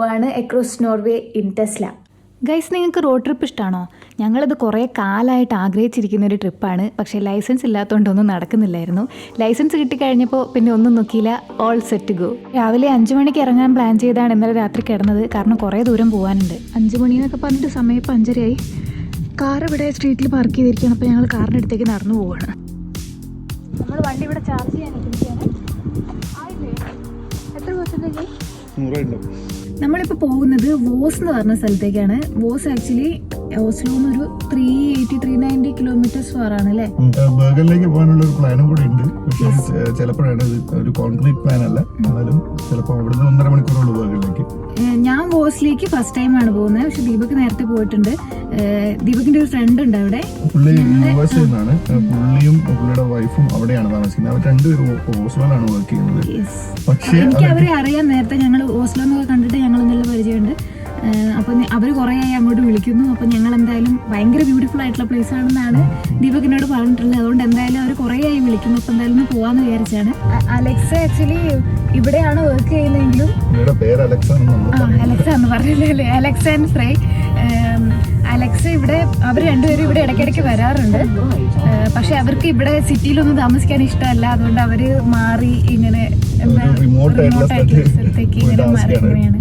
പോവാണ് across Norway in Tesla. Guys, നിങ്ങൾക്ക് road trip ഇഷ്ടമാണോ? ഞങ്ങളിത് കുറേ കാലമായിട്ട് ആഗ്രഹിച്ചിരിക്കുന്ന ഒരു ട്രിപ്പാണ്. പക്ഷേ ലൈസൻസ് ഇല്ലാത്തതുകൊണ്ടൊന്നും നടക്കുന്നില്ലായിരുന്നു. ലൈസൻസ് കിട്ടിക്കഴിഞ്ഞപ്പോൾ പിന്നെ ഒന്നും നോക്കിയില്ല, ഓൾ സെറ്റ് ഗോ. രാവിലെ 5 മണിക്ക് ഇറങ്ങാൻ പ്ലാൻ ചെയ്താണ് ഇന്നലെ രാത്രി കിടന്നത്. കാരണം കുറേ ദൂരം പോകാനുണ്ട്. 5 മണി എന്നൊക്കെ പറഞ്ഞിട്ട് സമയം ഇപ്പം 5:30 കാർ ഇവിടെ സ്ട്രീറ്റിൽ പാർക്ക് ചെയ്തിരിക്കുകയാണ്. അപ്പോൾ ഞങ്ങൾ കാറിൻ്റെ അടുത്തേക്ക് നടന്നു പോവുകയാണ്. നമ്മൾ വണ്ടി ഇവിടെ ചാർജ് ചെയ്യാനായിട്ടിരിക്കുകയാണ്. എത്ര പെർസെൻറ്റേജ്? നമ്മളിപ്പോൾ പോകുന്നത് വോസ് എന്ന് പറഞ്ഞ സ്ഥലത്തേക്കാണ്. വോസ് ആക്ച്വലി ഓസ്ലോന്ന് ഒരു 390 കിലോമീറ്റേഴ്സ് ഫാറാണ് അല്ലേ? ബർഗറിലേക്ക് പോകാനുള്ള ഒരു പ്ലാനും കൂടി ഉണ്ട്. പക്ഷേ ചിലപ്പോഴാണ് ഒരു കോൺക്രീറ്റ് പ്ലാൻ അല്ല, എന്നാലും ചിലപ്പോൾ അവിടുന്ന് 1.5 മണിക്കൂറുള്ളൂ ബർഗറിലേക്ക്. ഞാൻ വോസിലേക്ക് ഫസ്റ്റ് ടൈമാണ് പോകുന്നത്. പക്ഷെ ദീപക് നേരത്തെ പോയിട്ടുണ്ട്. ദീപകിന്റെ ഒരു ഫ്രണ്ട് ഉണ്ട് അവിടെ. പുള്ളി USA നിന്നാണ്. പുള്ളിയും പുള്ളിയുടെ വൈഫും അവിടെയാണ് താമസിക്കുന്നത്. അവർ രണ്ടുപേരും ഓസ്ലോയിലാണ് വർക്ക് ചെയ്യുന്നത്. പക്ഷേ എനിക്ക് അവരെ അറിയാം. നേരത്തെ ഞങ്ങൾ ഓസ്ലോ എന്നൊക്കെ കണ്ടിട്ട് ഞങ്ങൾ നല്ല പരിചയമുണ്ട്. അപ്പം അവർ കുറേ ആയി അങ്ങോട്ട് വിളിക്കുന്നു. അപ്പം ഞങ്ങൾ എന്തായാലും ഭയങ്കര ബ്യൂട്ടിഫുൾ ആയിട്ടുള്ള പ്ലേസ് ആണെന്നാണ് ദീപകിനോട് പറഞ്ഞിട്ടുള്ളത്. അതുകൊണ്ട് എന്തായാലും അവർ കുറേ ആയി വിളിക്കുന്നു. അപ്പം എന്തായാലും ഒന്ന് പോവാന്ന് വിചാരിച്ചാണ്. അലക്സ ആക്ച്വലി ഇവിടെയാണ് വർക്ക് ചെയ്യുന്നതെങ്കിലും അലക്സ എന്ന് പറഞ്ഞില്ലേ, അലക്സ ആൻഡ് ഫ്രൈ. അലക്സ ഇവിടെ അവർ രണ്ടുപേരും ഇവിടെ ഇടയ്ക്കിടയ്ക്ക് വരാറുണ്ട്. പക്ഷെ അവർക്ക് ഇവിടെ സിറ്റിയിലൊന്നും താമസിക്കാൻ ഇഷ്ടമല്ല. അതുകൊണ്ട് അവര് മാറി ഇങ്ങനെ എന്താ റിമോട്ട് ആയിട്ടുള്ള സ്ഥലത്തേക്ക് ഇങ്ങനെ മാറി ഇങ്ങനെയാണ്.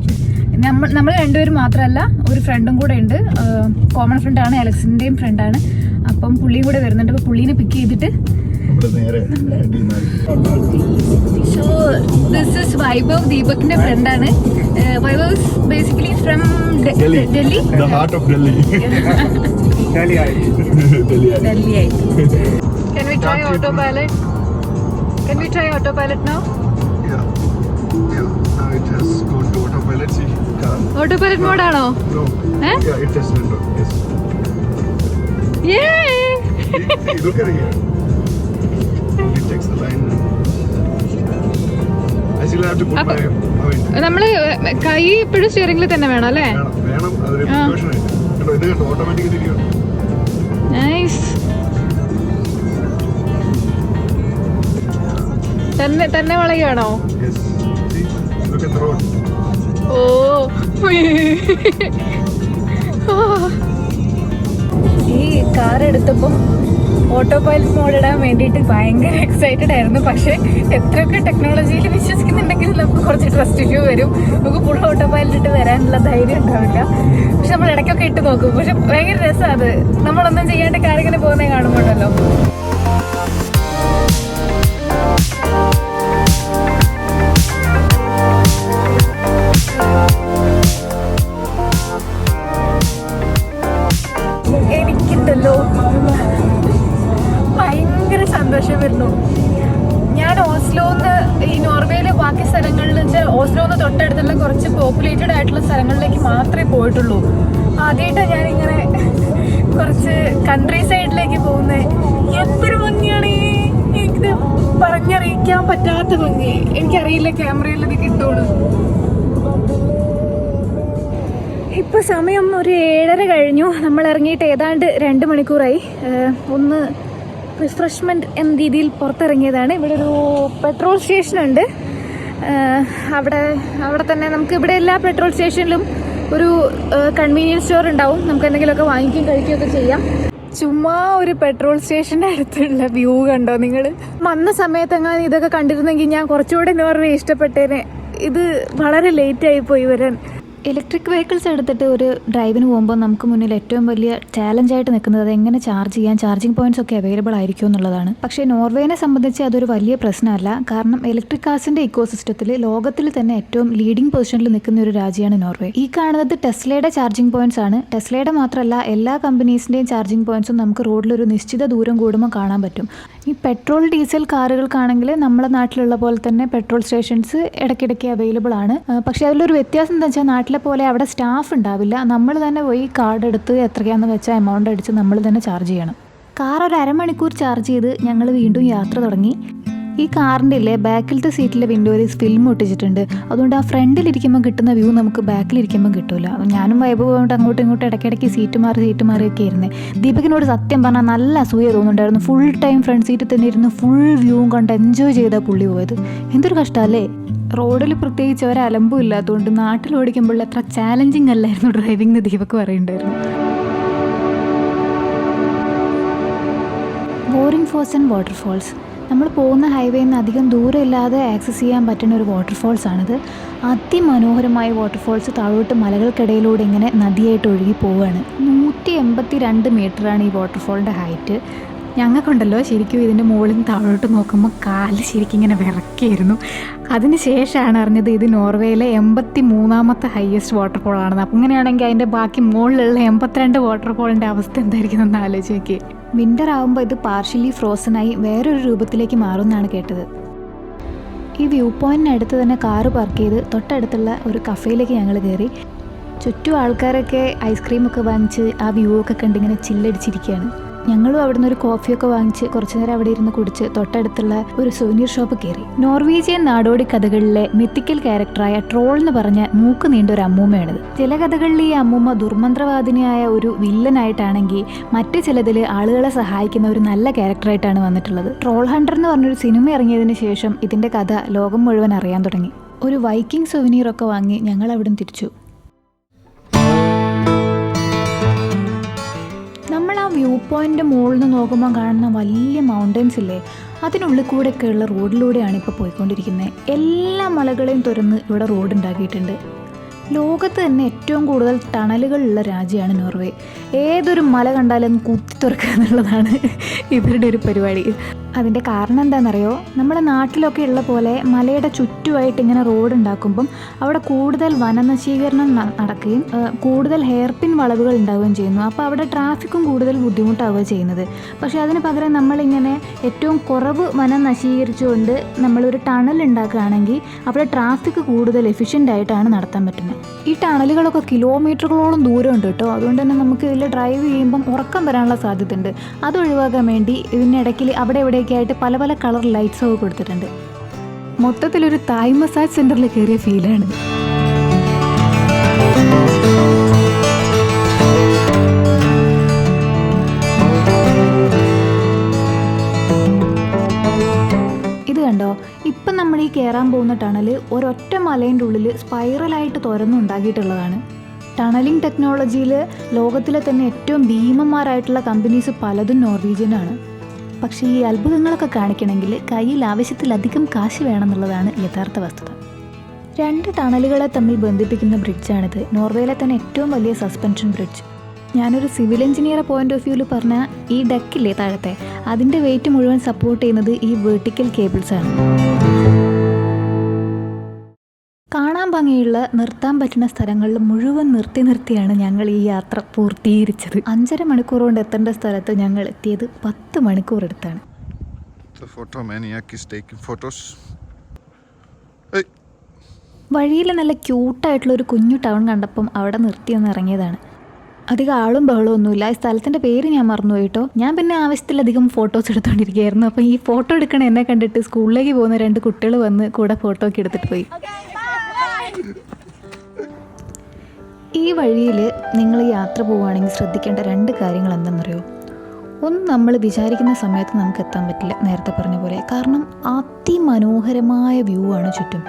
നമ്മൾ രണ്ടുപേരും മാത്രമല്ല, ഒരു ഫ്രണ്ടും കൂടെ ഉണ്ട്. കോമൺ ഫ്രണ്ടാണ്, അലക്സിന്റെയും ഫ്രണ്ടാണ്. അപ്പം പുള്ളിയും കൂടെ വരുന്നുണ്ട്. അപ്പൊ പുള്ളീനെ പിക്ക് ചെയ്തിട്ട് ദിസ് ഇസ് വൈഭവ്, ദീപകിന്റെ ഫ്രണ്ടാണ്. Vaibhav basically from Delhi. The heart of Delhi. Delhi. Can we try autopilot? Can we try autopilot now? Yeah. Now it has gone to autopilot. See, car. Autopilot mode ആണോ? No. Yeah, it has turned on. Yes. Yay! Hey, look at it here. It takes the line. I still have to put my. നമ്മള് കൈ ഇപ്പോഴും സ്റ്റിയറിംഗിൽ തന്നെ വേണം അല്ലേ? വേണം. അതൊരു precaution ആണ്. കണ്ടോ, ഇത് കണ്ടോ, ഓട്ടോമാറ്റിക്കലി തിരിയും. നൈസ്. തന്നെ വളയുകയാണോ? Yes. See, look at the road. ഈ കാർ എടുത്തപ്പം ഓട്ടോ പൈലറ്റ് മോഡ് ഇടാൻ വേണ്ടിയിട്ട് ഭയങ്കര എക്സൈറ്റഡ് ആയിരുന്നു. പക്ഷെ എത്രയൊക്കെ ടെക്നോളജിയിൽ വിശ്വസിക്കുന്നുണ്ടെങ്കിൽ നമുക്ക് കുറച്ച് ട്രസ്റ്റ് ഇഷ്യൂ വരും. നമുക്ക് ഫുൾ ഓട്ടോ പൈലറ്റ് ഇട്ട് വരാനുള്ള ധൈര്യം ഉണ്ടാവില്ല. പക്ഷെ നമ്മൾ ഇടയ്ക്കൊക്കെ ഇട്ട് നോക്കും. പക്ഷെ ഭയങ്കര രസമാണ് അത്. നമ്മളൊന്നും ചെയ്യാണ്ട് കാർ ഇങ്ങനെ പോകുന്നത് കാണുമ്പോഴല്ലോ. എനിക്കുണ്ടല്ലോ ഭയങ്കര സന്തോഷം വരുന്നു. ഞാൻ ഓസ്ലോന്ന് ഈ നോർവേയിലെ ബാക്കി സ്ഥലങ്ങളിൽ വെച്ചാൽ ഓസ്ലോന്ന് തൊട്ടടുത്തുള്ള കുറച്ച് പോപ്പുലേറ്റഡ് ആയിട്ടുള്ള സ്ഥലങ്ങളിലേക്ക് മാത്രമേ പോയിട്ടുള്ളൂ. ആദ്യമായിട്ടാണ് ഞാനിങ്ങനെ കുറച്ച് കൺട്രി സൈഡിലേക്ക് പോകുന്നത്. എന്തൊരു ഭംഗിയാണ്! എനിക്കിത് പറഞ്ഞറിയിക്കാൻ പറ്റാത്ത ഭംഗി. എനിക്കറിയില്ല ക്യാമറയിൽ ഇത് കിട്ടുള്ളൂ. ഇപ്പോൾ സമയം ഒരു 7:30 കഴിഞ്ഞു. നമ്മൾ ഇറങ്ങിയിട്ട് ഏതാണ്ട് 2 മണിക്കൂറായി. ഒന്ന് റിഫ്രഷ്മെൻറ്റ് എന്ന രീതിയിൽ പുറത്തിറങ്ങിയതാണ്. ഇവിടെ ഒരു പെട്രോൾ സ്റ്റേഷനുണ്ട്. അവിടെ തന്നെ നമുക്ക് ഇവിടെ എല്ലാ പെട്രോൾ സ്റ്റേഷനിലും ഒരു കൺവീനിയൻസ് സ്റ്റോർ ഉണ്ടാവും. നമുക്ക് എന്തെങ്കിലുമൊക്കെ വാങ്ങിക്കുകയും കഴിക്കുകയൊക്കെ ചെയ്യാം. ചുമ്മാ ഒരു പെട്രോൾ സ്റ്റേഷൻ്റെ അടുത്തുള്ള വ്യൂ കണ്ടോ നിങ്ങൾ? വന്ന സമയത്തെങ്ങാനും ഇതൊക്കെ കണ്ടിരുന്നെങ്കിൽ ഞാൻ കുറച്ചുകൂടെ നോർവേ ഇഷ്ടപ്പെട്ടേനെ. ഇത് വളരെ ലേറ്റായി പോയി വരാൻ. ഇലക്ട്രിക് വെഹിക്കിൾസ് എടുത്തിട്ട് ഒരു ഡ്രൈവിന് പോകുമ്പോൾ നമുക്ക് മുന്നിൽ ഏറ്റവും വലിയ ചാലഞ്ചായിട്ട് നിൽക്കുന്നത് അത് എങ്ങനെ ചാർജ് ചെയ്യാൻ, ചാർജിങ് പോയിന്റ്സ് ഒക്കെ അവൈലബിൾ ആയിരിക്കും എന്നുള്ളതാണ്. പക്ഷേ നോർവേനെ സംബന്ധിച്ച് അതൊരു വലിയ പ്രശ്നമല്ല. കാരണം ഇലക്ട്രിക് കാർസിൻ്റെ ഇക്കോസിസ്റ്റത്തിൽ ലോകത്തിൽ തന്നെ ഏറ്റവും ലീഡിംഗ് പൊസിഷനിൽ നിൽക്കുന്ന ഒരു രാജ്യമാണ് നോർവേ. ഈ കാണുന്നത് ടെസ്ലയുടെ ചാർജിങ് പോയിന്റ്സ് ആണ്. ടെസ്ലയുടെ മാത്രമല്ല എല്ലാ കമ്പനീസിൻ്റെയും ചാർജിങ് പോയിന്റ്സും നമുക്ക് റോഡിലൊരു നിശ്ചിത ദൂരം കൂടുമ്പോൾ കാണാൻ പറ്റും. ഈ പെട്രോൾ ഡീസൽ കാറുകൾക്കാണെങ്കിൽ നമ്മുടെ നാട്ടിലുള്ള പോലെ തന്നെ പെട്രോൾ സ്റ്റേഷൻസ് ഇടയ്ക്കിടയ്ക്ക് അവൈലബിൾ ആണ്. പക്ഷേ അതിലൊരു വ്യത്യാസം എന്താ വെച്ചാൽ നാട്ടിലെ പോലെ അവിടെ സ്റ്റാഫ് ഉണ്ടാവില്ല. നമ്മൾ തന്നെ പോയി കാർഡ് എടുത്ത് എത്രയാണെന്ന് വെച്ചാൽ എമൗണ്ട് അടിച്ച് നമ്മൾ തന്നെ ചാർജ് ചെയ്യണം. കാർ ഒരു 1/2 മണിക്കൂർ ചാർജ് ചെയ്ത് ഞങ്ങൾ വീണ്ടും യാത്ര തുടങ്ങി. ഈ കാറിൻ്റെ ഇല്ലേ ബാക്കിലത്തെ സീറ്റിലെ വിൻഡോയിൽ ഫിലിം ഒട്ടിച്ചിട്ടുണ്ട്. അതുകൊണ്ട് ആ ഫ്രണ്ടിലിരിക്കുമ്പോൾ കിട്ടുന്ന വ്യൂ നമുക്ക് ബാക്കിലിരിക്കുമ്പോൾ കിട്ടില്ല. ഞാനും വൈഭവമായിട്ട് അങ്ങോട്ടും ഇങ്ങോട്ടും ഇടയ്ക്കിടയ്ക്ക് സീറ്റ് മാറിയൊക്കെ ഇരുന്നേ. ദീപകിനോട് സത്യം പറഞ്ഞാൽ നല്ല അസൂയ തോന്നുന്നുണ്ടായിരുന്നു. ഫുൾ ടൈം ഫ്രണ്ട് സീറ്റിൽ തന്നെ ഇരുന്ന് ഫുൾ വ്യൂവും കണ്ട് എൻജോയ് ചെയ്താൽ പുള്ളി പോയത്. എന്തൊരു കഷ്ടമല്ലേ. റോഡിൽ പ്രത്യേകിച്ച് ഒരലമ്പും ഇല്ലാത്തതുകൊണ്ട് നാട്ടിൽ ഓടിക്കുമ്പോൾ അത്ര ചാലഞ്ചിങ് അല്ലായിരുന്നു ഡ്രൈവിംഗ് എന്ന് ദീപക് പറയുന്നുണ്ടായിരുന്നു. Boring falls and waterfalls. നമ്മൾ പോകുന്ന ഹൈവേയിൽ നിന്ന് അധികം ദൂരമില്ലാതെ ആക്സസ് ചെയ്യാൻ പറ്റുന്ന ഒരു വാട്ടർഫോൾസ് ആണിത്. അതിമനോഹരമായ വാട്ടർഫോൾസ് താഴോട്ട് മലകൾക്കിടയിലൂടെ ഇങ്ങനെ നദിയായിട്ട് ഒഴുകി പോവുകയാണ്. 182 മീറ്ററാണ് ഈ വാട്ടർഫോളിൻ്റെ ഹൈറ്റ്. ഞങ്ങൾക്കുണ്ടല്ലോ ശരിക്കും ഇതിൻ്റെ മുകളിൽ നിന്ന് താഴോട്ട് നോക്കുമ്പോൾ കാല് ശരിക്കും ഇങ്ങനെ വിറക്കിയിരുന്നു. അതിന് ശേഷമാണ് അറിഞ്ഞത് ഇത് നോർവേയിലെ 83ാമത്തെ ഹയസ്റ്റ് വാട്ടർഫോളാണെന്ന്. അപ്പം ഇങ്ങനെയാണെങ്കിൽ അതിൻ്റെ ബാക്കി മുകളിലുള്ള 82 വാട്ടർഫോളിൻ്റെ അവസ്ഥ എന്തായിരിക്കും എന്ന് ആലോചിച്ച് നോക്കി. വിൻ്റർ ആകുമ്പോൾ ഇത് പാർഷ്യലി ഫ്രോസണായി വേറൊരു രൂപത്തിലേക്ക് മാറുമെന്നാണ് കേട്ടത്. ഈ വ്യൂ പോയിൻറ്റിനടുത്ത് തന്നെ കാറ് പാർക്ക് ചെയ്ത് തൊട്ടടുത്തുള്ള ഒരു കഫേയിലേക്ക് ഞങ്ങൾ കയറി. ചുറ്റും ആൾക്കാരൊക്കെ ഐസ്ക്രീമൊക്കെ വാങ്ങിച്ച് ആ വ്യൂ ഒക്കെ കണ്ടിങ്ങനെ ചില്ലടിച്ചിരിക്കുകയാണ്. ഞങ്ങളും അവിടെ നിന്ന് ഒരു കോഫിയൊക്കെ വാങ്ങിച്ച് കുറച്ചു നേരം അവിടെ ഇരുന്ന് കുടിച്ച് തൊട്ടടുത്തുള്ള ഒരു സൊവനീർ ഷോപ്പ് കയറി. നോർവീജിയൻ നാടോടി കഥകളിലെ മിത്തിക്കൽ ക്യാരക്ടറായ ട്രോൾ എന്ന് പറഞ്ഞ മൂക്ക് നീണ്ട ഒരു അമ്മൂമ്മയാണിത്. ചില കഥകളിൽ ഈ അമ്മൂമ്മ ദുർമന്ത്രവാദിനിയായ ഒരു വില്ലനായിട്ടാണെങ്കിൽ മറ്റു ചിലതിൽ ആളുകളെ സഹായിക്കുന്ന ഒരു നല്ല ക്യാരക്ടറായിട്ടാണ് വന്നിട്ടുള്ളത്. ട്രോൾ ഹണ്ടർ എന്ന് പറഞ്ഞൊരു സിനിമ ഇറങ്ങിയതിന് ശേഷം ഇതിൻ്റെ കഥ ലോകം മുഴുവൻ അറിയാൻ തുടങ്ങി. ഒരു വൈക്കിംഗ് സൊവനീറൊക്കെ വാങ്ങി ഞങ്ങൾ അവിടെ നിന്ന് തിരിച്ചു. നമ്മൾ ആ വ്യൂ പോയിൻ്റ് മുകളിൽ നിന്ന് നോക്കുമ്പോൾ കാണുന്ന വലിയ മൗണ്ടൻസ് ഇല്ലേ, അതിനുള്ളിൽ കൂടെയൊക്കെയുള്ള റോഡിലൂടെയാണ് ഇപ്പോൾ പോയിക്കൊണ്ടിരിക്കുന്നത്. എല്ലാ മലകളെയും തുറന്ന് ഇവിടെ റോഡ് ഉണ്ടാക്കിയിട്ടുണ്ട്. ലോകത്ത് തന്നെ ഏറ്റവും കൂടുതൽ ടണലുകളുള്ള രാജ്യമാണ് നോർവേ. ഏതൊരു മല കണ്ടാലും കുത്തി തുറക്കുക എന്നുള്ളതാണ് ഇവരുടെ ഒരു പരിപാടി. അതിൻ്റെ കാരണം എന്താണെന്നറിയോ? നമ്മുടെ നാട്ടിലൊക്കെ ഉള്ള പോലെ മലയുടെ ചുറ്റുമായിട്ട് ഇങ്ങനെ റോഡ് ഉണ്ടാക്കുമ്പം അവിടെ കൂടുതൽ വനനശീകരണം നടക്കുകയും കൂടുതൽ ഹെയർപിൻ വളവുകൾ ഉണ്ടാവുകയും ചെയ്യുന്നു. അപ്പോൾ അവിടെ ട്രാഫിക്കും കൂടുതൽ ബുദ്ധിമുട്ടാവുകയും ചെയ്യുന്നത്. പക്ഷേ അതിന് പകരം നമ്മളിങ്ങനെ ഏറ്റവും കുറവ് വനം നശീകരിച്ചുകൊണ്ട് നമ്മളൊരു ടണൽ ഉണ്ടാക്കുകയാണെങ്കിൽ അവിടെ ട്രാഫിക് കൂടുതൽ എഫിഷ്യൻ്റ് ആയിട്ടാണ് നടത്താൻ പറ്റുന്നത്. ഈ ടണലുകളൊക്കെ കിലോമീറ്ററുകളോളം ദൂരമുണ്ട് കേട്ടോ. അതുകൊണ്ട് തന്നെ നമുക്ക് ഇതിൽ ഡ്രൈവ് ചെയ്യുമ്പം ഉറക്കം വരാനുള്ള സാധ്യത ഉണ്ട്. അത് ഒഴിവാക്കാൻ വേണ്ടി ഇതിനിടയ്ക്ക് അവിടെ എവിടെയൊക്കെ ആയിട്ട് പല പല കളർ ലൈറ്റ്സ് ഒക്കെ കൊടുത്തിട്ടുണ്ട്. മൊത്തത്തിലൊരു തായ് മസാജ് സെൻ്ററിൽ കയറിയ ഫീലാണ്. ഇത് കണ്ടോ, ഇപ്പം നമ്മൾ ഈ കയറാൻ പോകുന്ന ടണൽ ഒരൊറ്റ മലേൻ്റെ ഉള്ളിൽ സ്പൈറലായിട്ട് തുറന്നുണ്ടാക്കിയിട്ടുള്ളതാണ്. ടണലിംഗ് ടെക്നോളജിയിൽ ലോകത്തിലെ തന്നെ ഏറ്റവും ഭീമന്മാരായിട്ടുള്ള കമ്പനീസ് പലതും നോർവീജിയനാണ്. പക്ഷേ ഈ അത്ഭുതങ്ങളൊക്കെ കാണിക്കണമെങ്കിൽ കയ്യിൽ ആവശ്യത്തിലധികം കാശ് വേണമെന്നുള്ളതാണ് യഥാർത്ഥ വസ്തുത. 2 ടണലുകളെ തമ്മിൽ ബന്ധിപ്പിക്കുന്ന ബ്രിഡ്ജാണിത്. നോർവേയിലെ തന്നെ ഏറ്റവും വലിയ സസ്പെൻഷൻ ബ്രിഡ്ജ്. ഞാനൊരു സിവിൽ എഞ്ചിനീയർ പോയിന്റ് ഓഫ് വ്യൂവിൽ പറഞ്ഞാൽ ഈ ഡെക്കില്ലേ താഴത്തെ, അതിൻ്റെ വെയിറ്റ് മുഴുവൻ സപ്പോർട്ട് ചെയ്യുന്നത് ഈ വെർട്ടിക്കൽ കേബിൾസാണ്. കാണാൻ ഭംഗിയുള്ള നിർത്താൻ പറ്റുന്ന സ്ഥലങ്ങളിൽ മുഴുവൻ നിർത്തിയാണ് ഞങ്ങൾ ഈ യാത്ര പൂർത്തീകരിച്ചത്. 5.5 മണിക്കൂർ കൊണ്ട് എത്തേണ്ട സ്ഥലത്ത് ഞങ്ങൾ എത്തിയത് 10 മണിക്കൂർ എടുത്താണ്. വഴിയിൽ നല്ല ക്യൂട്ടായിട്ടുള്ളൊരു കുഞ്ഞു ടൗൺ കണ്ടപ്പം അവിടെ നിർത്തിയൊന്ന് ഇറങ്ങിയതാണ്. അധികം ആളും ബഹളവും ഒന്നുമില്ല. ഈ സ്ഥലത്തിൻ്റെ പേര് ഞാൻ മറന്നുപോയി കേട്ടോ. ഞാൻ പിന്നെ ആവശ്യത്തിലധികം ഫോട്ടോസ് എടുത്തുകൊണ്ടിരിക്കുകയായിരുന്നു. അപ്പോൾ ഈ ഫോട്ടോ എടുക്കണ എന്നെ കണ്ടിട്ട് സ്കൂളിലേക്ക് പോകുന്ന 2 കുട്ടികൾ വന്ന് കൂടെ ഫോട്ടോ ഒക്കെ എടുത്തിട്ട് പോയി. ഈ വഴിയിൽ നിങ്ങൾ യാത്ര പോവുകയാണെങ്കിൽ ശ്രദ്ധിക്കേണ്ട 2 കാര്യങ്ങൾ എന്താണെന്നറിയോ? ഒന്ന്, നമ്മൾ വിചാരിക്കുന്ന സമയത്ത് നമുക്ക് എത്താൻ പറ്റില്ല, നേരത്തെ പറഞ്ഞ പോലെ, കാരണം അതിമനോഹരമായ വ്യൂ ആണ് ചുറ്റും.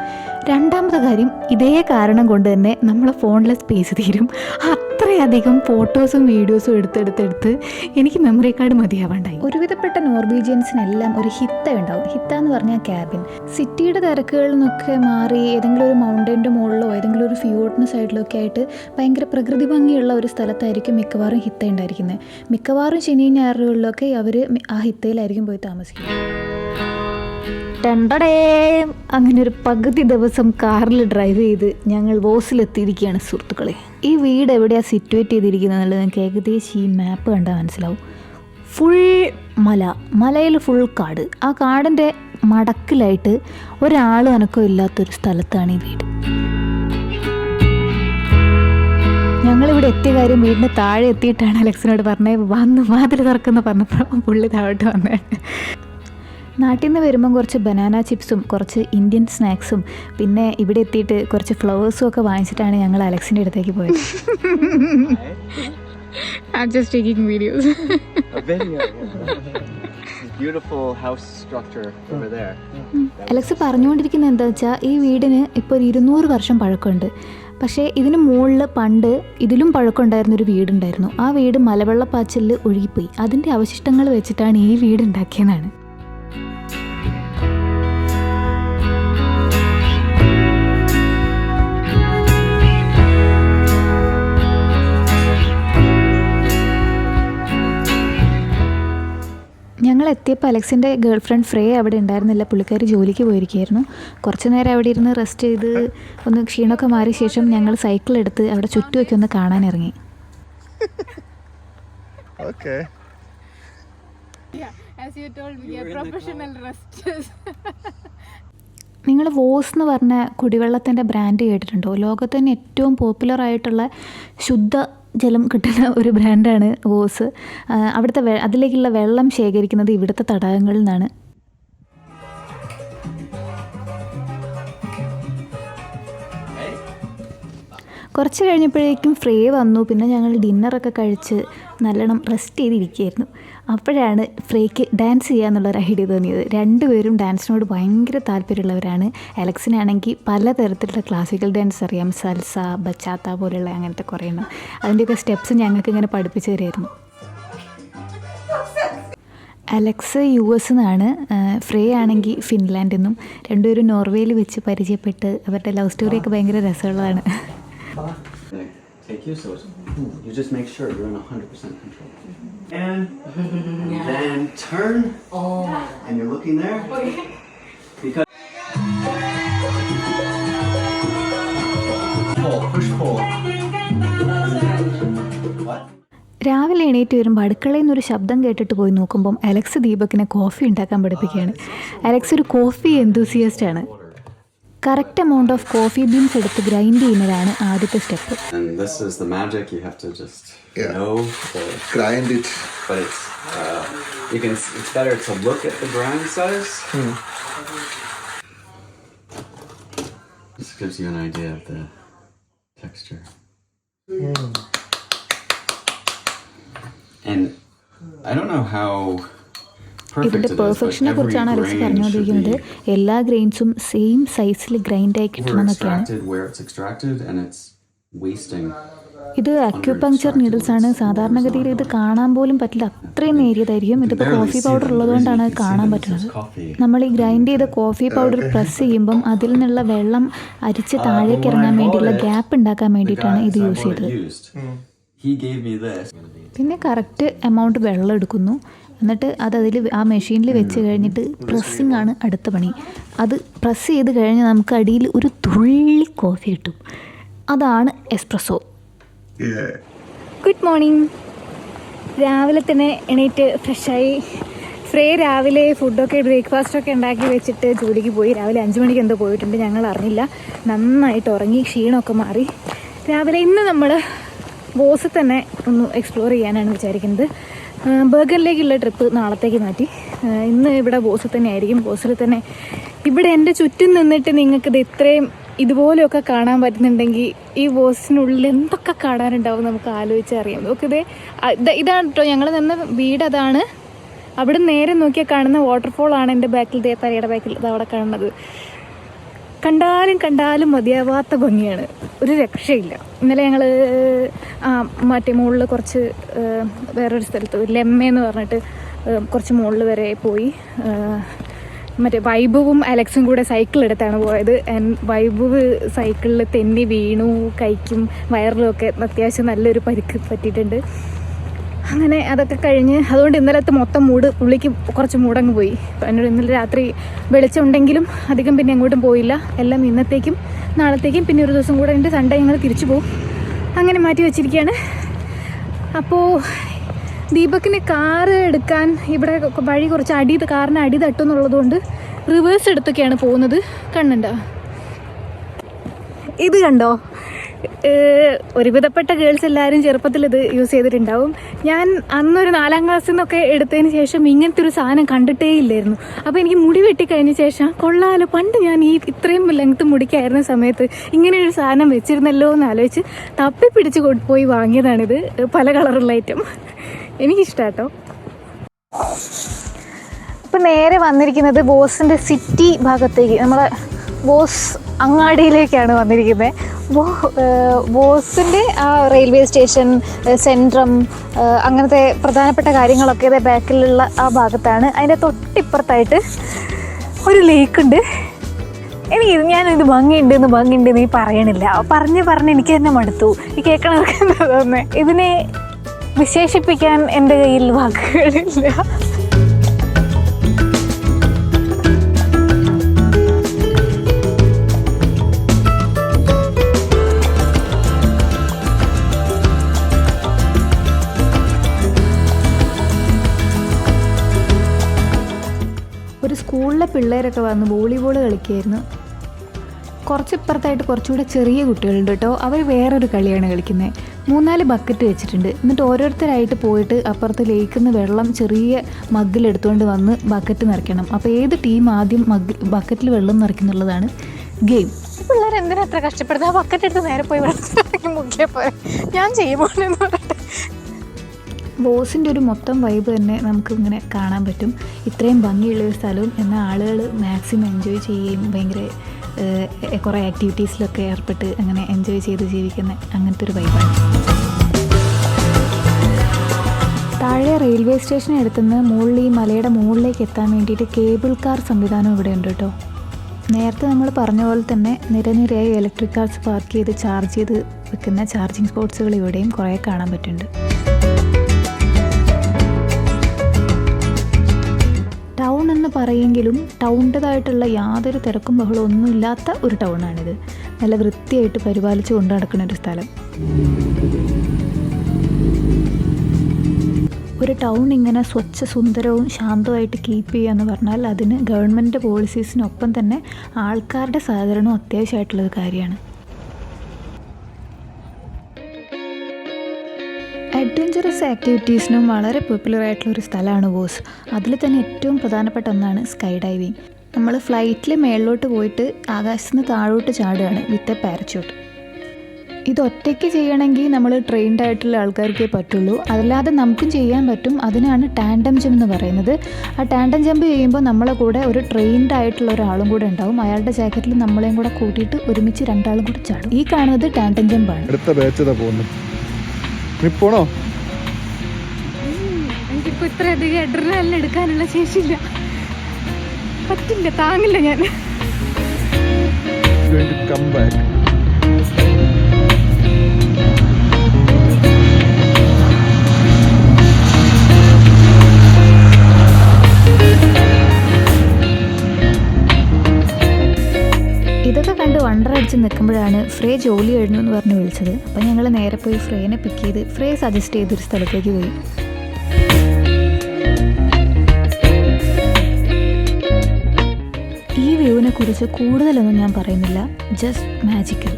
രണ്ടാമത്തെ കാര്യം, ഇതേ കാരണം കൊണ്ട് തന്നെ നമ്മളെ ഫോണിലെ സ്പേസ് തീരും. അത്രയധികം ഫോട്ടോസും വീഡിയോസും എടുത്തെടുത്ത് എനിക്ക് മെമ്മറി കാർഡ് മതിയാവാണ്ടായി. ഒരുവിധപ്പെട്ട നോർവീജിയൻസിനെല്ലാം ഒരു ഹിത്ത ഉണ്ടാവും. ഹിത്ത എന്ന് പറഞ്ഞാൽ ക്യാബിൻ. സിറ്റിയുടെ തിരക്കുകളിൽ നിന്നൊക്കെ മാറി ഏതെങ്കിലും ഒരു മൗണ്ടൻ്റെ മുകളിലോ ഏതെങ്കിലും ഒരു ഫ്യൂട്ടിന് സൈഡിലൊക്കെ ആയിട്ട് ഭയങ്കര പ്രകൃതി ഭംഗിയുള്ള ഒരു സ്ഥലത്തായിരിക്കും മിക്കവാറും ഹിത്ത ഉണ്ടായിരിക്കുന്നത്. മിക്കവാറും ശനി ഞായറുകളിലൊക്കെ അവർ ആ ഹിത്തയിലായിരിക്കും പോയി താമസിക്കുന്നത്. അങ്ങനെ ഒരു പകുതി ദിവസം കാറിൽ ഡ്രൈവ് ചെയ്ത് ഞങ്ങൾ വോസിലെത്തിയിരിക്കുകയാണ് സുഹൃത്തുക്കളെ. ഈ വീട് എവിടെയാണ് സിറ്റുവേറ്റ് ചെയ്തിരിക്കുന്നത് എന്നുള്ളത് നിങ്ങൾക്ക് ഏകദേശം ഈ മാപ്പ് കണ്ടാൽ മനസ്സിലാവും. ഫുൾ മലയിൽ ഫുൾ കാട്. ആ കാടിൻ്റെ മടക്കിലായിട്ട് ഒരാൾ അനക്കം ഇല്ലാത്തൊരു സ്ഥലത്താണ് ഈ വീട്. ഞങ്ങളിവിടെ എത്തിയ കാര്യം വീടിന് താഴെ എത്തിയിട്ടാണ് അലക്സിനോട് പറഞ്ഞത് വന്ന് വാതിൽ തുറക്കുന്ന പറഞ്ഞപ്പോൾ പുള്ളി താഴോട്ട് വന്നത്. നാട്ടിൽ നിന്ന് വരുമ്പം കുറച്ച് ബനാന ചിപ്സും കുറച്ച് ഇന്ത്യൻ സ്നാക്സും പിന്നെ ഇവിടെ എത്തിയിട്ട് കുറച്ച് ഫ്ലവേഴ്സും ഒക്കെ വാങ്ങിച്ചിട്ടാണ് ഞങ്ങൾ അലക്സിൻ്റെ അടുത്തേക്ക് പോയത്. beautiful house structure over there. Alex പറഞ്ഞുകൊണ്ടിരിക്കുന്നത് എന്താ വെച്ചാൽ ഈ വീടിന് ഇപ്പോൾ ഒരു 200 വർഷം പഴക്കമുണ്ട്. പക്ഷേ ഇതിന് മുകളിൽ പണ്ട് ഇതിലും പഴക്കമുണ്ടായിരുന്നൊരു വീടുണ്ടായിരുന്നു. ആ വീട് മലവെള്ളപ്പാച്ചിലിൽ ഒഴുകിപ്പോയി. അതിൻ്റെ അവശിഷ്ടങ്ങൾ വെച്ചിട്ടാണ് ഈ വീട് ഉണ്ടാക്കിയതാണ്. ഞങ്ങൾ എത്തിയപ്പോൾ അലക്സിൻ്റെ ഗേൾ ഫ്രണ്ട് ഫ്രേ അവിടെ ഉണ്ടായിരുന്നില്ല. പുള്ളിക്കാരി ജോലിക്ക് പോയിരിക്കുകയായിരുന്നു. കുറച്ച് നേരം അവിടെ ഇരുന്ന് റെസ്റ്റ് ചെയ്ത് ഒന്ന് ക്ഷീണമൊക്കെ മാറിയ ശേഷം ഞങ്ങൾ സൈക്കിൾ എടുത്ത് അവിടെ ചുറ്റുമൊക്കെ ഒന്ന് കാണാനിറങ്ങി. Okay. As you told me, a professional resters. നിങ്ങൾ വോസ് എന്ന് പറഞ്ഞ കുടിവെള്ളത്തിൻ്റെ ബ്രാൻഡ് കേട്ടിട്ടുണ്ടോ? ലോകത്ത് തന്നെ ഏറ്റവും പോപ്പുലർ ആയിട്ടുള്ള ശുദ്ധ ജലം കിട്ടുന്ന ഒരു ബ്രാൻഡാണ് വോസ്. അവിടുത്തെ അതിലേക്കുള്ള വെള്ളം ശേഖരിക്കുന്നത് ഇവിടുത്തെ തടാകങ്ങളിൽ നിന്നാണ്. കുറച്ച് കഴിഞ്ഞപ്പോഴേക്കും ഫ്രേ വന്നു. പിന്നെ ഞങ്ങൾ ഡിന്നറൊക്കെ കഴിച്ച് നല്ലോണം റെസ്റ്റ് ചെയ്തിരിക്കുകയായിരുന്നു. അപ്പോഴാണ് ഫ്രേക്ക് ഡാൻസ് ചെയ്യാന്നുള്ളൊരു ഐഡിയ തോന്നിയത്. രണ്ടുപേരും ഡാൻസിനോട് ഭയങ്കര താല്പര്യമുള്ളവരാണ്. അലക്സിനാണെങ്കിൽ പലതരത്തിലുള്ള ക്ലാസിക്കൽ ഡാൻസ് അറിയാം. സൽസ, ബച്ചാത്ത പോലെയുള്ള അങ്ങനത്തെ കുറേ എണ്ണം. അതിൻ്റെയൊക്കെ സ്റ്റെപ്സ് ഞങ്ങൾക്ക് ഇങ്ങനെ പഠിപ്പിച്ചു തരുമായിരുന്നു. അലക്സ് US നിന്നാണ്, ഫ്രേ ആണെങ്കിൽ ഫിൻലാൻഡിൽ നിന്നും. രണ്ടുപേരും നോർവേയിൽ വെച്ച് പരിചയപ്പെട്ട് അവരുടെ ലവ് സ്റ്റോറിയൊക്കെ ഭയങ്കര രസമുള്ളതാണ്. Take you, so you just make sure you're in 100% control. And then turn. And you're looking there. Because pull. What? രാവിലെ എണീറ്റ് വരുമ്പോൾ അടുക്കളയിൽ നിന്നൊരു ശബ്ദം കേട്ടിട്ട് പോയി നോക്കുമ്പം അലക്സ് ദീപക്കിനെ കോഫി ഉണ്ടാക്കാൻ പഠിപ്പിക്കുകയാണ്. അലക്സ് ഒരു കോഫി എന്തൂസിയസ്റ്റ് ആണ്. Correct amount of coffee beans എടുത്ത് ഗ്രൈൻഡ് ചെയ്യുന്നതാണ് ആദ്യത്തെ step. And this is the magic. You have to just know the Grind it. but it's it's better to look at the grind size. This gives you an idea of the texture. And I don't know how ഇതിൻ്റെ പെർഫെക്ഷനെ കുറിച്ചാണ് Alex പറഞ്ഞുകൊണ്ടിരിക്കുന്നത്. എല്ലാ ഗ്രെയിൻസും same സൈസിൽ ഗ്രൈൻഡായി കിട്ടണം എന്നൊക്കെയാണ്. ഇത് acupuncture needles ആണ്. സാധാരണഗതിയിൽ ഇത് കാണാൻ പോലും പറ്റില്ല, അത്രയും നേരിയതായിരിക്കും. ഇതിപ്പോൾ കോഫി പൗഡർ ഉള്ളതുകൊണ്ടാണ് അത് കാണാൻ പറ്റുന്നത്. നമ്മൾ ഈ ഗ്രൈൻഡ് ചെയ്ത കോഫി പൗഡർ പ്രസ് ചെയ്യുമ്പം അതിൽ നിന്നുള്ള വെള്ളം അരിച്ച് താഴേക്ക് ഇറങ്ങാൻ വേണ്ടിയുള്ള ഗ്യാപ്പ് ഉണ്ടാക്കാൻ വേണ്ടിയിട്ടാണ് ഇത് യൂസ് ചെയ്തത്. പിന്നെ കറക്റ്റ് എമൗണ്ട് വെള്ളം എടുക്കുന്നു. എന്നിട്ട് അതിൽ ആ മെഷീനിൽ വെച്ച് കഴിഞ്ഞിട്ട് പ്രസ്സിങ് ആണ് അടുത്ത പണി. അത് പ്രസ് ചെയ്ത് കഴിഞ്ഞാൽ നമുക്ക് അടിയിൽ ഒരു തുള്ളി കോഫി കിട്ടും. അതാണ് എസ്പ്രസോ. Good morning. രാവിലെ തന്നെ എണീറ്റ് ഫ്രഷായി. ഫ്രേ രാവിലെ ഫുഡൊക്കെ ബ്രേക്ക്ഫാസ്റ്റൊക്കെ ഉണ്ടാക്കി വെച്ചിട്ട് ജോലിക്ക് പോയി. രാവിലെ 5 മണിക്ക് എന്തോ പോയിട്ടുണ്ട്, ഞങ്ങൾ അറിഞ്ഞില്ല. നന്നായിട്ട് ഉറങ്ങി, ക്ഷീണമൊക്കെ മാറി. രാവിലെ ഇന്ന് നമ്മൾ ബോസ് തന്നെ ഒന്ന് എക്സ്പ്ലോർ ചെയ്യാനാണ് വിചാരിക്കുന്നത്. ബർഗറിലേക്കുള്ള ട്രിപ്പ് നാളത്തേക്ക് മാറ്റി. ഇന്ന് ഇവിടെ ബോസിൽ തന്നെ ആയിരിക്കും. ബോസിൽ തന്നെ ഇവിടെ എൻ്റെ ചുറ്റും നിന്നിട്ട് നിങ്ങൾക്കിത് ഇത്രയും ഇതുപോലെയൊക്കെ കാണാൻ പറ്റുന്നുണ്ടെങ്കിൽ ഈ ബോസിനുള്ളിൽ എന്തൊക്കെ കാണാനുണ്ടാവും നമുക്ക് ആലോചിച്ചറിയാം. നോക്കിതേ, ഇതാണ് കേട്ടോ ഞങ്ങൾ നിന്ന് വീട്. അതാണ് അവിടെ നേരെ നോക്കിയാൽ കാണുന്ന വാട്ടർഫോളാണ് എൻ്റെ ബാക്കിൽ, തലയുടെ ബാക്കിൽ അത് അവിടെ കാണുന്നത്. കണ്ടാലും മതിയാവാത്ത ഭംഗിയാണ്, ഒരു രക്ഷയില്ല. ഇന്നലെ ഞങ്ങൾ മറ്റേ മുകളിൽ കുറച്ച് വേറൊരു സ്ഥലത്ത് ലെമ്മയെന്ന് പറഞ്ഞിട്ട് കുറച്ച് മുകളിൽ വരെ പോയി. മറ്റേ വൈഭവും അലക്സും കൂടെ സൈക്കിൾ എടുത്താണ് പോയത്. വൈഭവ് സൈക്കിളിൽ തെന്നി വീണു, കൈക്കും വയറിലും ഒക്കെ അത്യാവശ്യം നല്ലൊരു പരിക്ക് പറ്റിയിട്ടുണ്ട്. അങ്ങനെ അതൊക്കെ കഴിഞ്ഞ്, അതുകൊണ്ട് ഇന്നലത്തെ മൊത്തം മൂഡ് പുള്ളിക്ക് കുറച്ച് മൂടങ്ങ് പോയി. എന്നോട് ഇന്നലെ രാത്രി വെളിച്ചമുണ്ടെങ്കിലും അധികം പിന്നെ എങ്ങോട്ടും പോയില്ല. എല്ലാം ഇന്നത്തേക്കും നാളത്തേക്കും പിന്നെ ഒരു ദിവസം കൂടെ ഉണ്ട്. സൺഡേ ഞങ്ങൾ തിരിച്ചു പോകും. അങ്ങനെ മാറ്റി വെച്ചിരിക്കുകയാണ്. അപ്പോൾ ദീപക്കിന് കാറ് എടുക്കാൻ ഇവിടെ വഴി കുറച്ച് കാറിന് അടി തട്ടുന്നുള്ളത് കൊണ്ട് റിവേഴ്സ് എടുത്തൊക്കെയാണ് പോകുന്നത്. കണ്ണുണ്ടോ? ഇത് കണ്ടോ? ഒരുവിധപ്പെട്ട ഗേൾസ് എല്ലാവരും ചെറുപ്പത്തിൽ ഇത് യൂസ് ചെയ്തിട്ടുണ്ടാവും. ഞാൻ അന്നൊരു 4ാം ക്ലാസ്സിൽ നിന്നൊക്കെ എടുത്തതിന് ശേഷം ഇങ്ങനത്തെ ഒരു സാധനം കണ്ടിട്ടേ ഇല്ലായിരുന്നു. അപ്പോൾ എനിക്ക് മുടി വെട്ടിക്കഴിഞ്ഞ ശേഷം കൊള്ളാലോ, പണ്ട് ഞാൻ ഇത്രയും ലെങ്ത്ത് മുടിക്കായിരുന്ന സമയത്ത് ഇങ്ങനെയൊരു സാധനം വെച്ചിരുന്നല്ലോ എന്ന് ആലോചിച്ച് തപ്പി പിടിച്ച് പോയി വാങ്ങിയതാണിത്. പല കളറുള്ള ഐറ്റം. എനിക്കിഷ്ടാട്ടോ. നമ്മളിപ്പോൾ നേരെ വന്നിരിക്കുന്നത് ബോസിൻ്റെ സിറ്റി ഭാഗത്തേക്ക്, നമ്മളെ ബോസ് അങ്ങാടിയിലേക്കാണ് വന്നിരിക്കുന്നത്. ബോസിൻ്റെ ആ റെയിൽവേ സ്റ്റേഷൻ, സെൻട്രം, അങ്ങനത്തെ പ്രധാനപ്പെട്ട കാര്യങ്ങളൊക്കെ ഇതേ ബാക്കിലുള്ള ആ ഭാഗത്താണ്. അതിൻ്റെ തൊട്ടിപ്പുറത്തായിട്ട് ഒരു ലേക്കുണ്ട്. ഞാനിത് ഭംഗിയുണ്ടെന്ന് ഈ പറയണില്ല, പറഞ്ഞ് എനിക്ക് തന്നെ മടുത്തു. ഈ കേൾക്കണവർക്ക് എന്താ തോന്നുന്നത്? ഇതിനെ വിശേഷിപ്പിക്കാൻ എൻ്റെ കയ്യിൽ വാക്കുകളില്ല. ഒരു സ്കൂളിലെ പിള്ളേരൊക്കെ വന്ന് വോളിബോൾ കളിക്കുമായിരുന്നു. കുറച്ചിപ്പുറത്തായിട്ട് കുറച്ചുകൂടെ ചെറിയ കുട്ടികളുണ്ട് കേട്ടോ. അവർ വേറൊരു കളിയാണ് കളിക്കുന്നത്. 3-4 ബക്കറ്റ് വെച്ചിട്ടുണ്ട്. എന്നിട്ട് ഓരോരുത്തരായിട്ട് പോയിട്ട് അപ്പുറത്ത് ലേക്കിൽ നിന്ന് വെള്ളം ചെറിയ മഗ്ഗിലെടുത്തുകൊണ്ട് വന്ന് ബക്കറ്റ് നിറയ്ക്കണം. അപ്പോൾ ഏത് ടീം ആദ്യം ബക്കറ്റിൽ വെള്ളം നിറയ്ക്കുന്നുള്ളതാണ് ഗെയിം. പിള്ളേർ എന്തിനാ അത്ര കഷ്ടപ്പെടുന്നത്? ആ ബക്കറ്റ് എടുത്ത് നേരെ പോയി വെള്ളത്തിൽ മുക്കിയാൽ പോരെ, ഞാൻ ചെയ്യുമ്പോഴെന്ന് പറഞ്ഞിട്ട്. ബോസിൻ്റെ ഒരു മൊത്തം വൈബ് തന്നെ നമുക്ക് ഇങ്ങനെ കാണാൻ പറ്റും. ഇത്രയും ഭംഗിയുള്ളൊരു സ്ഥലവും എന്നാൽ ആളുകൾ മാക്സിമം എൻജോയ് ചെയ്യുകയും ഭയങ്കര കുറേ ആക്ടിവിറ്റീസിലൊക്കെ ഏർപ്പെട്ട് അങ്ങനെ എൻജോയ് ചെയ്ത് ജീവിക്കുന്ന അങ്ങനത്തെ ഒരു വൈബാണ്. താഴെ റെയിൽവേ സ്റ്റേഷന് അടുത്തുനിന്ന് മുകളിൽ ഈ മലയുടെ മുകളിലേക്ക് എത്താൻ വേണ്ടിയിട്ട് കേബിൾ കാർ സംവിധാനം ഇവിടെ ഉണ്ട് കേട്ടോ. നേരത്തെ നമ്മൾ പറഞ്ഞ പോലെ തന്നെ നിരനിരയായി ഇലക്ട്രിക് കാർസ് പാർക്ക് ചെയ്ത് ചാർജ് ചെയ്ത് വെക്കുന്ന ചാർജിങ് സ്പോട്സുകൾ ഇവിടെയും കുറേ കാണാൻ പറ്റുന്നുണ്ട്. ടൗൺ എന്ന് പറയുമെങ്കിലും ടൗണിൻ്റെതായിട്ടുള്ള യാതൊരു തിരക്കും ബഹളവും ഒന്നുമില്ലാത്ത ഒരു ടൗണാണിത്. നല്ല വൃത്തിയായിട്ട് പരിപാലിച്ച് കൊണ്ടു നടക്കുന്ന ഒരു സ്ഥലം. ഒരു ടൗൺ ഇങ്ങനെ സ്വച്ഛ സുന്ദരവും ശാന്തമായിട്ട് കീപ്പ് ചെയ്യുക എന്ന് പറഞ്ഞാൽ അതിന് ഗവൺമെൻറ് പോളിസീസിനൊപ്പം തന്നെ ആൾക്കാരുടെ സഹകരണവും അത്യാവശ്യമായിട്ടുള്ളൊരു കാര്യമാണ്. അഡ്വഞ്ചറസ് ആക്ടിവിറ്റീസിനും വളരെ പോപ്പുലറായിട്ടുള്ളൊരു സ്ഥലമാണ് ബോസ്. അതിൽ തന്നെ ഏറ്റവും പ്രധാനപ്പെട്ട ഒന്നാണ് സ്കൈ ഡൈവിങ്. നമ്മൾ ഫ്ലൈറ്റിൽ മേളിലോട്ട് പോയിട്ട് ആകാശത്ത് നിന്ന് താഴോട്ട് ചാടുകയാണ് വിത്ത് എ പാരച്യൂട്ട്. ഇതൊറ്റയ്ക്ക് ചെയ്യണമെങ്കിൽ നമ്മൾ ട്രെയിൻഡ് ആയിട്ടുള്ള ആൾക്കാർക്കേ പറ്റുള്ളൂ. അതല്ലാതെ നമുക്കും ചെയ്യാൻ പറ്റും. അതിനാണ് ടാൻഡം ജമ്പ് എന്ന് പറയുന്നത്. ആ ടാൻഡം ജമ്പ് ചെയ്യുമ്പോൾ നമ്മളെ കൂടെ ഒരു ട്രെയിൻഡ് ആയിട്ടുള്ള ഒരാളും കൂടെ ഉണ്ടാവും. അയാളുടെ ജാക്കറ്റിൽ നമ്മളെയും കൂടെ കൂട്ടിയിട്ട് ഒരുമിച്ച് 2 ആളും കൂടെ ചാടും. ഈ കാണുന്നത് ടാൻഡം ജമ്പാണ്. എനിക്കിപ്പോൾ ഇത്രയധികം അഡ്രിനാലിൻ എടുക്കാനുള്ള ശേഷിയില്ല, പറ്റില്ല, താങ്ങില്ല ഞാൻ. ഇതൊക്കെ കണ്ട് വണ്ടറടിച്ച് നിൽക്കുമ്പോഴാണ് ഫ്രേ ജോലി കഴിഞ്ഞു എന്ന് പറഞ്ഞ് വിളിച്ചത്. അപ്പം ഞങ്ങൾ നേരെ പോയി ഫ്രേനെ പിക്ക് ചെയ്ത് ഫ്രേ സജസ്റ്റ് ചെയ്തൊരു സ്ഥലത്തേക്ക് പോയി. ഈ വ്യൂവിനെ കുറിച്ച് കൂടുതലൊന്നും ഞാൻ പറയുന്നില്ല, ജസ്റ്റ് മാജിക്കൽ.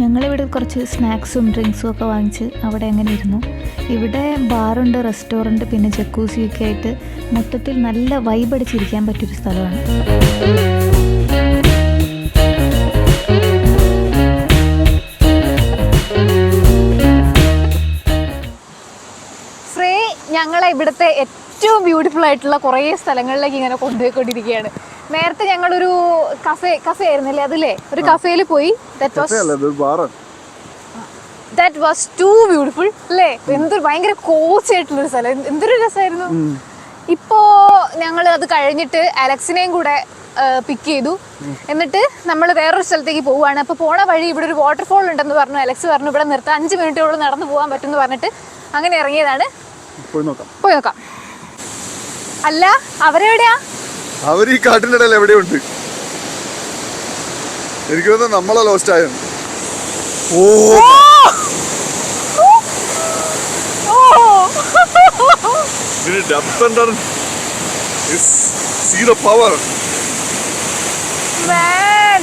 ഞങ്ങളിവിടെ കുറച്ച് സ്നാക്സും ഡ്രിങ്ക്സും ഒക്കെ വാങ്ങിച്ച് അവിടെ അങ്ങനെ ഇരുന്നു. ഇവിടെ ബാറുണ്ട്, റെസ്റ്റോറൻറ്റ്, പിന്നെ ജക്കൂസിയൊക്കെ ആയിട്ട് മൊത്തത്തിൽ നല്ല വൈബടിച്ചിരിക്കാൻ പറ്റിയൊരു സ്ഥലമാണ്. ഫ്രേ ഞങ്ങളെ ഇവിടുത്തെ ഏറ്റവും ബ്യൂട്ടിഫുൾ ആയിട്ടുള്ള കുറേ സ്ഥലങ്ങളിലേക്ക് ഇങ്ങനെ കൊണ്ടുപോയിക്കൊണ്ടിരിക്കുകയാണ്. നേരത്തെ ഞങ്ങളൊരു കഫേ ആയിരുന്നല്ലേ, അതില്ലേ ഒരു കഫേയിൽ പോയി. That was too beautiful അല്ലേ? എന്തൊരു ഭയങ്കര കോസി ആയിട്ടുള്ളൊരു സ്ഥലം, എന്തൊരു രസമായിരുന്നു. ഇപ്പോൾ ഞങ്ങൾ അത് കഴിഞ്ഞിട്ട് അലക്സിനെയും കൂടെ പിക്ക് ചെയ്തു. എന്നിട്ട് നമ്മൾ വേറൊരു സ്ഥലത്തേക്ക് പോവുകയാണ്. അപ്പോൾ പോണ വഴി ഇവിടെ ഒരു വാട്ടർഫോൾ ഉണ്ടെന്ന് പറഞ്ഞു. അലക്സ് പറഞ്ഞു ഇവിടെ നിർത്താൻ 5 മിനിറ്റോളം നടന്നു പോകാൻ പറ്റുമെന്ന് പറഞ്ഞിട്ട് അങ്ങനെ ഇറങ്ങിയതാണ്. പോയി നോക്കാം. അല്ല, അവരെവിടെയാ? അവർ ഈ കാട്ടിൻ്റെ ഇടയിൽ എവിടെയുണ്ട്. എനിക്ക് തോന്നുന്നു നമ്മളെ ലോസ്റ്റ് ആയത്. ഇതിന് ഡെപ്ത് എന്താണ്? See the power. Man.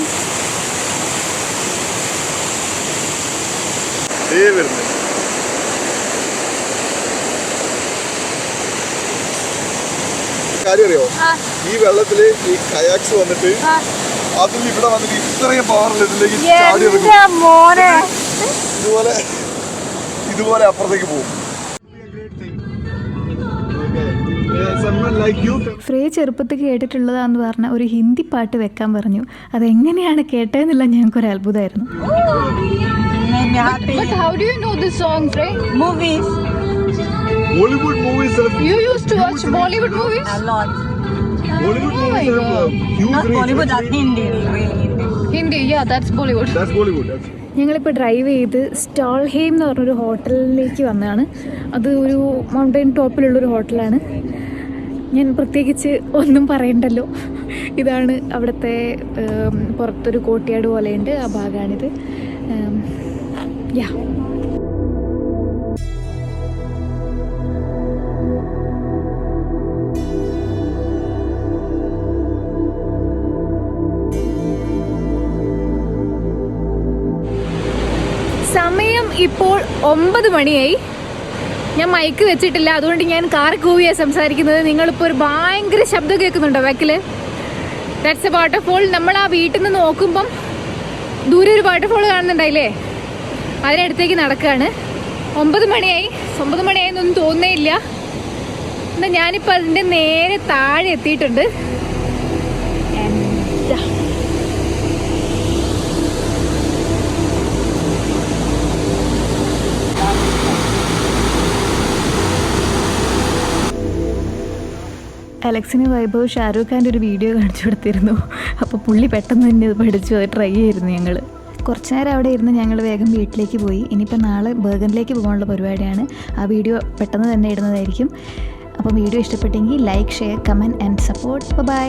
കാര്യം അറിയോ? ഈ വെള്ളത്തില് ഈ കയാക്സ് വന്നിട്ട് അതിൽ ഇവിടെ വന്നിട്ട് ഇത്രയും പവറിൽ ഇതിലേക്ക് ചാടി ഇതുപോലെ അപ്പുറത്തേക്ക് പോകും. someone like you. ഫ്രേ ചെറുപ്പത്തിൽ കേട്ടിട്ടുള്ളതാന്ന് പറഞ്ഞ ഒരു ഹിന്ദി പാട്ട് വെക്കാൻ പറഞ്ഞു. അതെങ്ങനെയാണ് കേട്ടതെന്നുള്ള ഞങ്ങൾക്കൊരു അത്ഭുതമായിരുന്നു. But how do you know this song, Frey? Movies. Bollywood movies have You used to watch Bollywood movies? A lot. Bollywood movies have huge Not reach. Bollywood, Hindi. Really Hindi. Hindi, yeah, that's Bollywood. That's Bollywood. That's ഞങ്ങളിപ്പോൾ drive ചെയ്ത് സ്റ്റോൾഹെയിം എന്ന് പറഞ്ഞൊരു ഹോട്ടലിലേക്ക് വന്നതാണ്. അത് ഒരു mountain ടോപ്പിലുള്ളൊരു ഹോട്ടലാണ്. ഞാൻ പ്രത്യേകിച്ച് ഒന്നും പറയണ്ടല്ലോ. ഇതാണ് അവിടുത്തെ പുറത്തൊരു കോട്ടയാട് പോലെയുണ്ട്, ആ ഭാഗമാണിത്. യാ സമയം ഇപ്പോൾ 9 മണിയായി. ഞാൻ മൈക്ക് വെച്ചിട്ടില്ല, അതുകൊണ്ട് ഞാൻ കാർ കൂവിയാണ് സംസാരിക്കുന്നത്. നിങ്ങളിപ്പോൾ ഒരു ഭയങ്കര ശബ്ദം കേൾക്കുന്നുണ്ടോ ബാക്കിൽ? That's A waterfall. നമ്മൾ ആ വീട്ടിൽ നിന്ന് നോക്കുമ്പം ദൂരെ ഒരു വാട്ടർഫോൾ കാണുന്നുണ്ടായില്ലേ, അതിനടുത്തേക്ക് നടക്കുകയാണ്. 9 മണിയായി. 9 മണിയായെന്നൊന്നും തോന്നേ ഇല്ല. എന്നാൽ ഞാനിപ്പോൾ അതിൻ്റെ നേരെ താഴെ എത്തിയിട്ടുണ്ട്. അലക്സിന് വൈഭവ് ഷാരൂഖ് ഖാൻ്റെ ഒരു വീഡിയോ കാണിച്ചു കൊടുത്തിരുന്നു. അപ്പോൾ പുള്ളി പെട്ടെന്ന് തന്നെ അത് പഠിച്ചു, അത് ട്രൈ ചെയ്യായിരുന്നു ഞങ്ങൾ. കുറച്ച് നേരം അവിടെ ഇരുന്ന് ഞങ്ങൾ വേഗം വീട്ടിലേക്ക് പോയി. ഇനിയിപ്പോൾ നാളെ ബർഗനിലേക്ക് പോകാനുള്ള പരിപാടിയാണ്. ആ വീഡിയോ പെട്ടെന്ന് തന്നെ ഇടുന്നതായിരിക്കും. അപ്പോൾ വീഡിയോ ഇഷ്ടപ്പെട്ടെങ്കിൽ like, share, comment and support. By.